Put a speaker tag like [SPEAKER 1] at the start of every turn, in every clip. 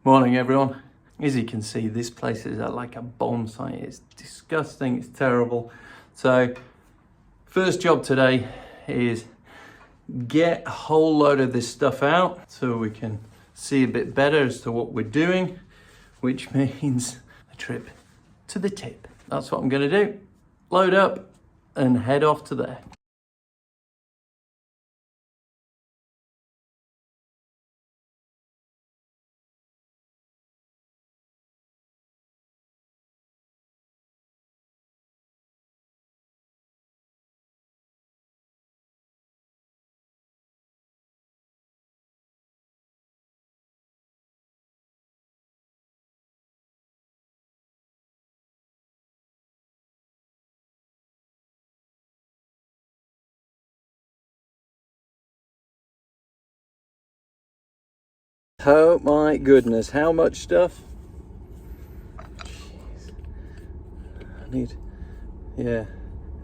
[SPEAKER 1] Morning everyone. As you can see, this place is like a bomb site. It's disgusting, it's terrible. So first job today is get a whole load of this stuff out so we can see a bit better as to what we're doing, which means a trip to the tip. That's what I'm gonna do. Load up and head off to there. Oh my goodness, how much stuff? Jeez. I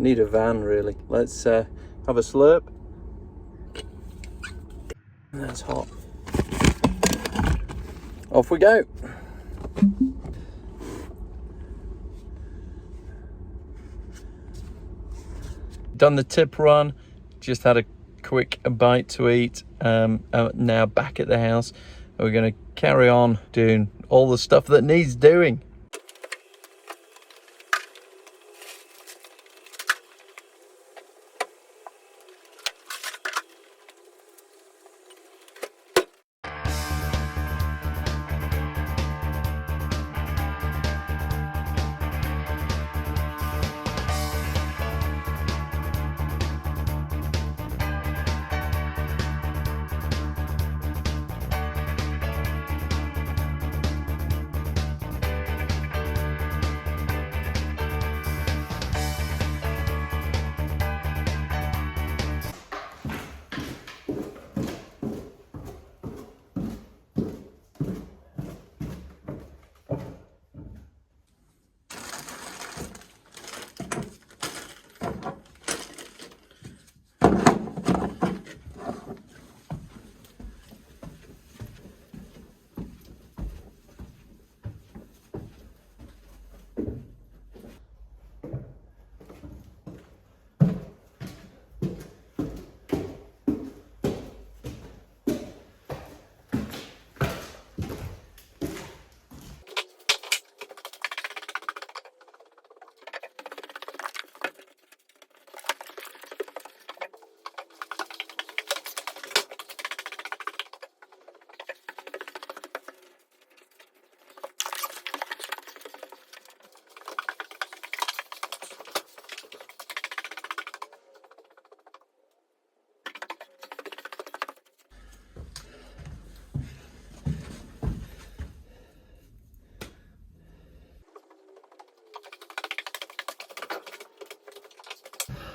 [SPEAKER 1] need a van really. Let's have a slurp. That's hot. Off we go. Done the tip run, just had a quick bite to eat. Now back at the house. We're going to carry on doing all the stuff that needs doing.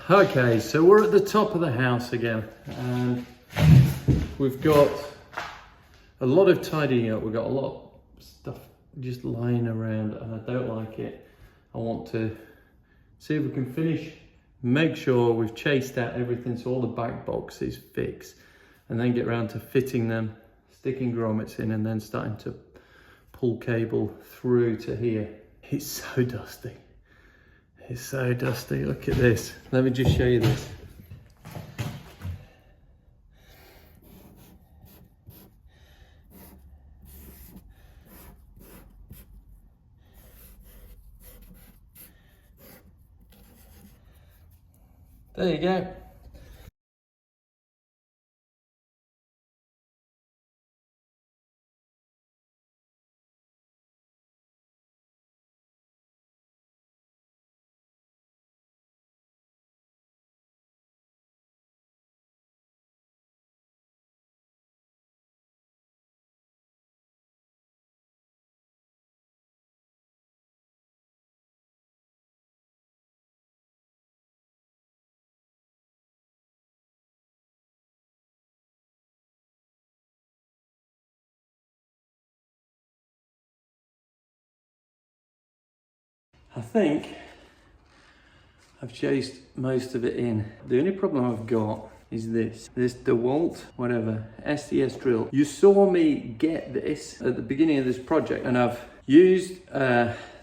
[SPEAKER 1] Okay, so we're at the top of the house again, and we've got a lot of tidying up. We've got a lot of stuff just lying around, and I don't like it. I want to see if we can finish, make sure we've chased out everything so all the back boxes fix, and then get around to fitting them, sticking grommets in, and then starting to pull cable through to here. It's so dusty. It's so dusty, look at this. Let me just show you this. There you go. I think I've chased most of it in. The only problem I've got is this DeWalt, whatever, SDS drill. You saw me get this at the beginning of this project, and I've used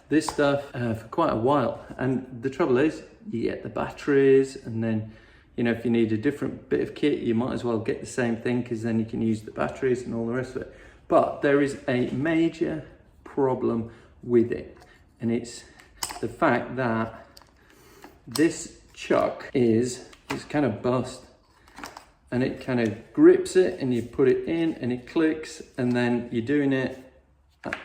[SPEAKER 1] this stuff for quite a while. And the trouble is, you get the batteries, and then, you know, if you need a different bit of kit, you might as well get the same thing, because then you can use the batteries and all the rest of it. But there is a major problem with it, and it's the fact that this chuck is kind of bust, and it kind of grips it, and you put it in and it clicks, and then you're doing it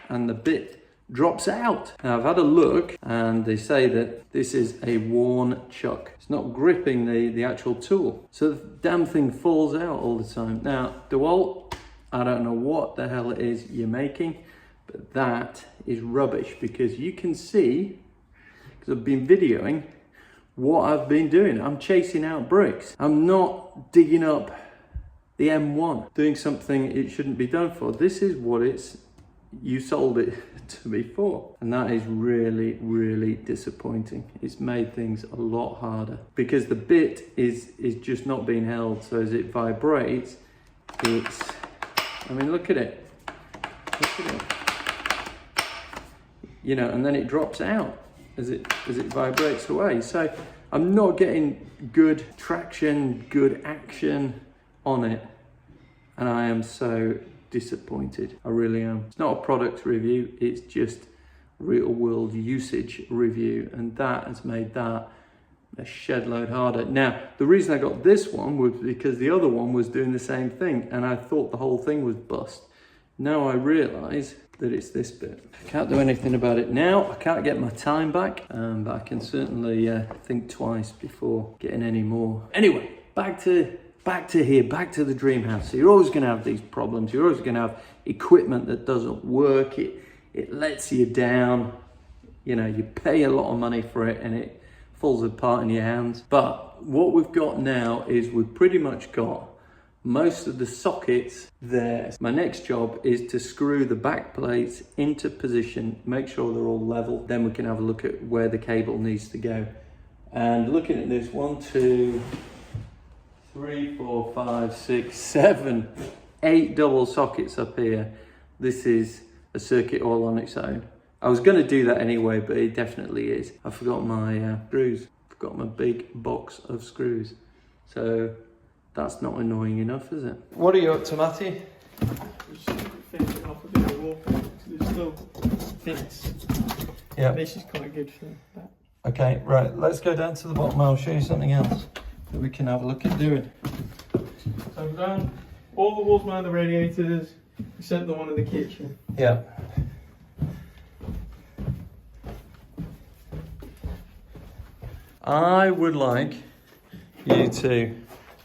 [SPEAKER 1] and the bit drops out. Now I've had a look, and they say that this is a worn chuck. It's not gripping the actual tool, so the damn thing falls out all the time. Now DeWalt, I don't know what the hell it is you're making, but that is rubbish, because you can see, because I've been videoing what I've been doing. I'm chasing out bricks. I'm not digging up the M1, doing something it shouldn't be done for. This is what you sold it to me for. And that is really, really disappointing. It's made things a lot harder, because the bit is just not being held. So as it vibrates, I mean, look at it. Look at it. You know, and then it drops out as it vibrates away. So I'm not getting good traction, good action on it, and I am so disappointed. I really am. It's not a product review, it's just real world usage review, and that has made that a shed load harder. Now, the reason I got this one was because the other one was doing the same thing, and I thought the whole thing was bust. Now I realise that it's this bit. I can't do anything about it now. I can't get my time back, but I can certainly think twice before getting any more. Anyway, back to here, back to the dream house. So you're always going to have these problems. You're always going to have equipment that doesn't work. It lets you down. You know, you pay a lot of money for it, and it falls apart in your hands. But what we've got now is we've pretty much got most of the sockets there. My next job is to screw the back plates into position, make sure they're all level. Then we can have a look at where the cable needs to go. And looking at this, 1, 2, 3, 4, 5, 6, 7, 8 double sockets up here. This is a circuit all on its own. I was going to do that anyway, but it definitely is. I forgot my screws. Forgot my big box of screws. So that's not annoying enough, is it? What are you up to, Matty?
[SPEAKER 2] Just finish it off a bit of wallpaper, because it still fits.
[SPEAKER 1] Yeah.
[SPEAKER 2] This is quite good for that.
[SPEAKER 1] Okay, right, let's go down to the bottom. I'll show you something else that we can have a look at doing.
[SPEAKER 2] So I've done all the walls behind the radiators, except the one in the kitchen.
[SPEAKER 1] Yeah. I would like you to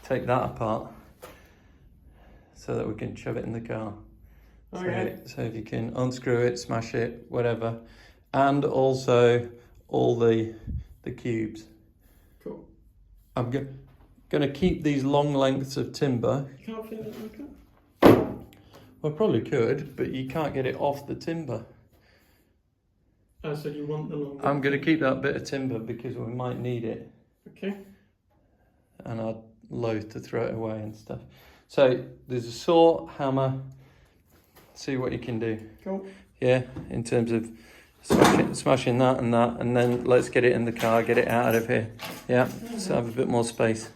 [SPEAKER 1] take that apart so that we can shove it in the car.
[SPEAKER 2] Okay.
[SPEAKER 1] So if you can unscrew it, smash it, whatever, and also all the cubes.
[SPEAKER 2] Cool.
[SPEAKER 1] I'm going to keep these long lengths of timber.
[SPEAKER 2] You can't fit it in the car?
[SPEAKER 1] Well, probably could, but you can't get it off the timber.
[SPEAKER 2] Oh, so you want the long?
[SPEAKER 1] I'm going to keep that bit of timber because we might need it.
[SPEAKER 2] Okay.
[SPEAKER 1] And I'd loath to throw it away and stuff. So there's a saw, hammer, see what you can do.
[SPEAKER 2] Cool.
[SPEAKER 1] Yeah, in terms of smashing that, and then let's get it in the car, get it out of here. Yeah, so have a bit more space.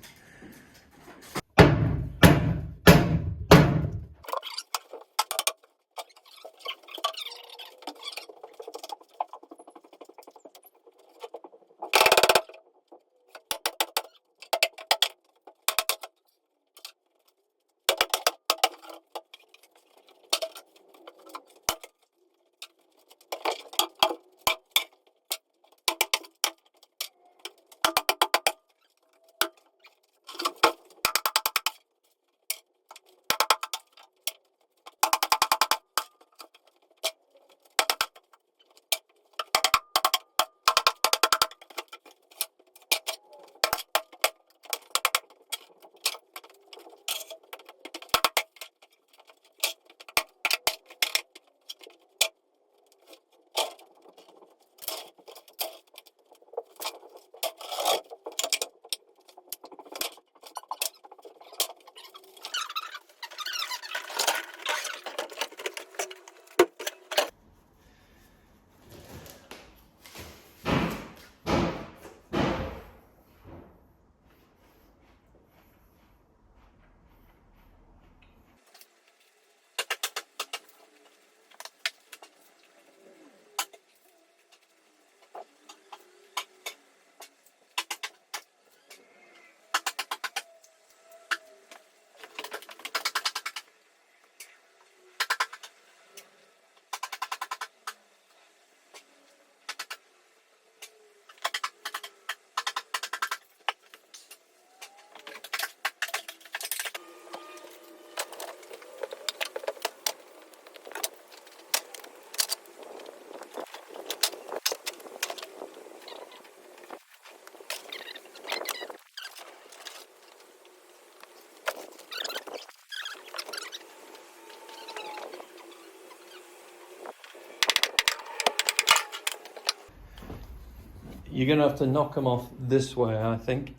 [SPEAKER 1] You're going to have to knock them off this way, I think.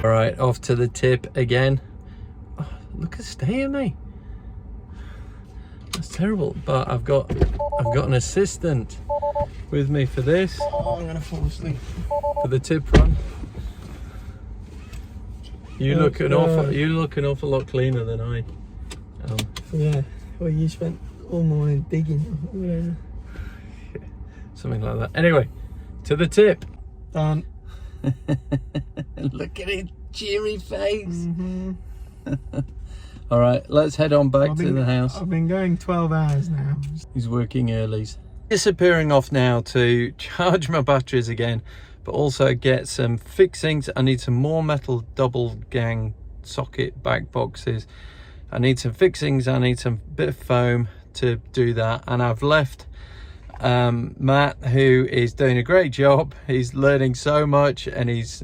[SPEAKER 1] All right, off to the tip again. Oh, look at staying me. That's terrible. But I've got an assistant with me for this.
[SPEAKER 2] Oh, I'm gonna fall asleep.
[SPEAKER 1] For the tip run. You look an awful lot cleaner than I am.
[SPEAKER 2] Yeah. Well, you spent all morning digging or whatever.
[SPEAKER 1] Something like that. Anyway, to the tip.
[SPEAKER 2] Done.
[SPEAKER 1] Look at his cheery face. All right, let's head on back to the house.
[SPEAKER 2] I've been going 12 hours now.
[SPEAKER 1] He's working earlies. Disappearing off now to charge my batteries again, but also get some fixings. I need some more metal double gang socket back boxes. I need some fixings. I need some bit of foam to do that. And I've left Matt, who is doing a great job. He's learning so much, and he's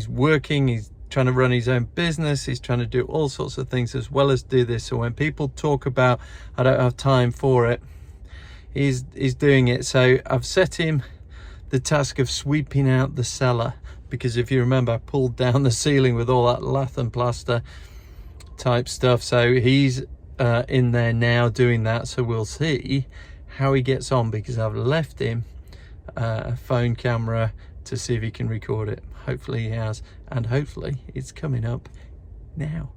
[SPEAKER 1] working, he's trying to run his own business, he's trying to do all sorts of things as well as do this. So when people talk about I don't have time for it, he's doing it. So I've set him the task of sweeping out the cellar, because if you remember, I pulled down the ceiling with all that lath and plaster type stuff. So he's in there now doing that. So we'll see how he gets on, because I've left him a phone camera to see if he can record it. Hopefully he has, and hopefully it's coming up now.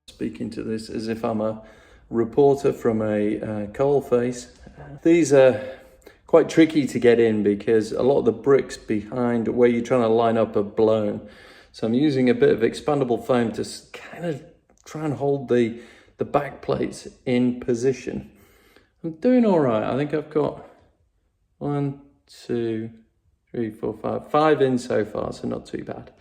[SPEAKER 1] Speaking to this as if I'm a reporter from a coal face. These are quite tricky to get in because a lot of the bricks behind where you're trying to line up are blown. So I'm using a bit of expandable foam to kind of try and hold the back plates in position. I'm doing all right. I think I've got 1, 2, 3, 4, 5 in so far, so not too bad.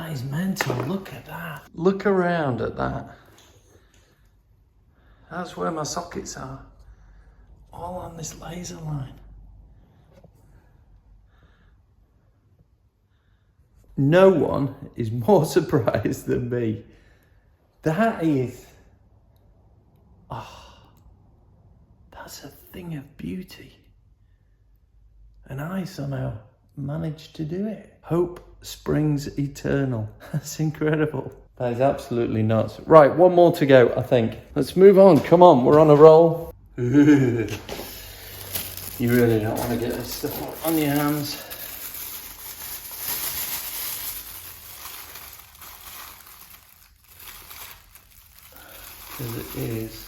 [SPEAKER 1] That is mental. Look at that. Look around at that. That's where my sockets are. All on this laser line. No one is more surprised than me. That is... that's a thing of beauty. And I somehow managed to do it. Hope springs eternal. That's incredible. That is absolutely nuts. Right, one more to go, I think. Let's move on. Come on, we're on a roll. You really don't want to get this stuff on your hands. Because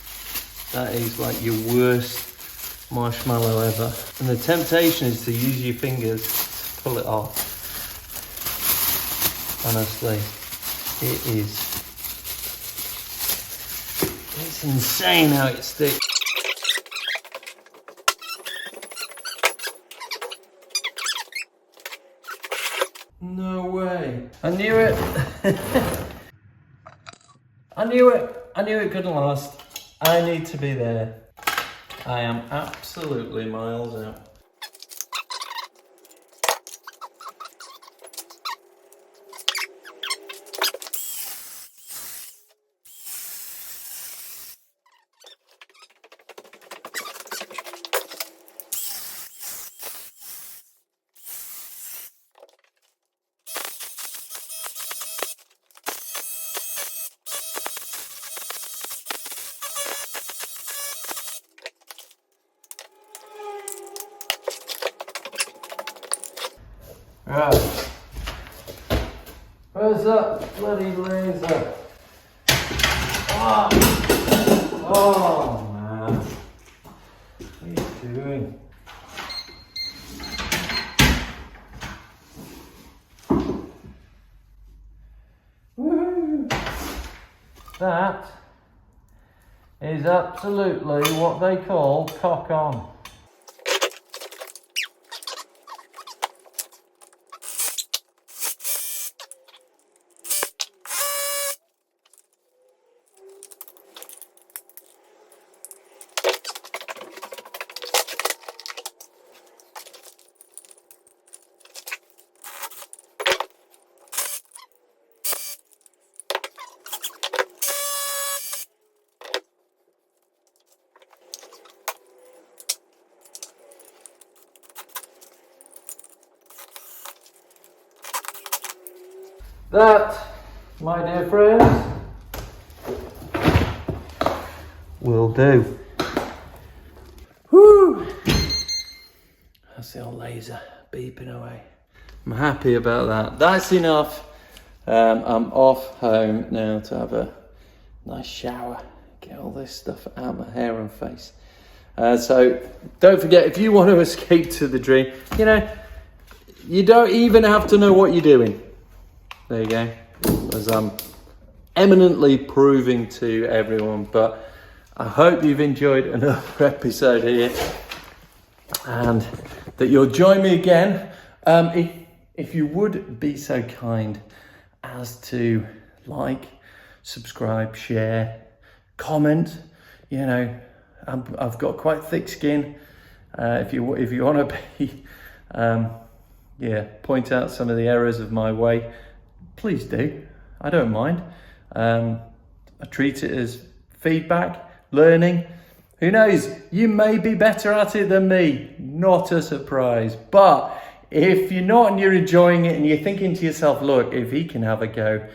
[SPEAKER 1] that is like your worst marshmallow ever. And the temptation is to use your fingers to pull it off. Honestly, it is. It's insane how it sticks. No way. I knew it. I knew it. I knew it couldn't last. I need to be there. I am absolutely miles out. Right. Where's that bloody laser? Oh man. What are you doing? Woo! That is absolutely what they call cock on. That, my dear friends, will do. Whew! That's the old laser beeping away. I'm happy about that. That's enough. I'm off home now to have a nice shower, get all this stuff out of my hair and face. So don't forget, if you want to escape to the dream, you know, you don't even have to know what you're doing. There you go, as I'm eminently proving to everyone. But I hope you've enjoyed another episode here and that you'll join me again. If you would be so kind as to like, subscribe, share, comment. You know, I've got quite thick skin. If you want to be, point out some of the errors of my way, please do. I don't mind. I treat it as feedback, learning. Who knows? You may be better at it than me. Not a surprise. But if you're not and you're enjoying it and you're thinking to yourself, look, if he can have a go,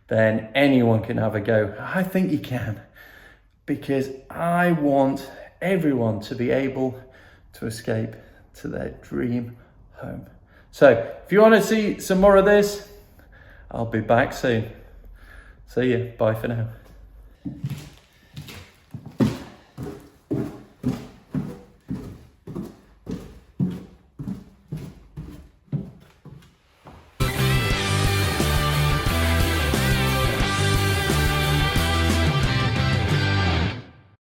[SPEAKER 1] then anyone can have a go. I think you can. Because I want everyone to be able to escape to their dream home. So if you want to see some more of this, I'll be back soon. See you. Bye for now.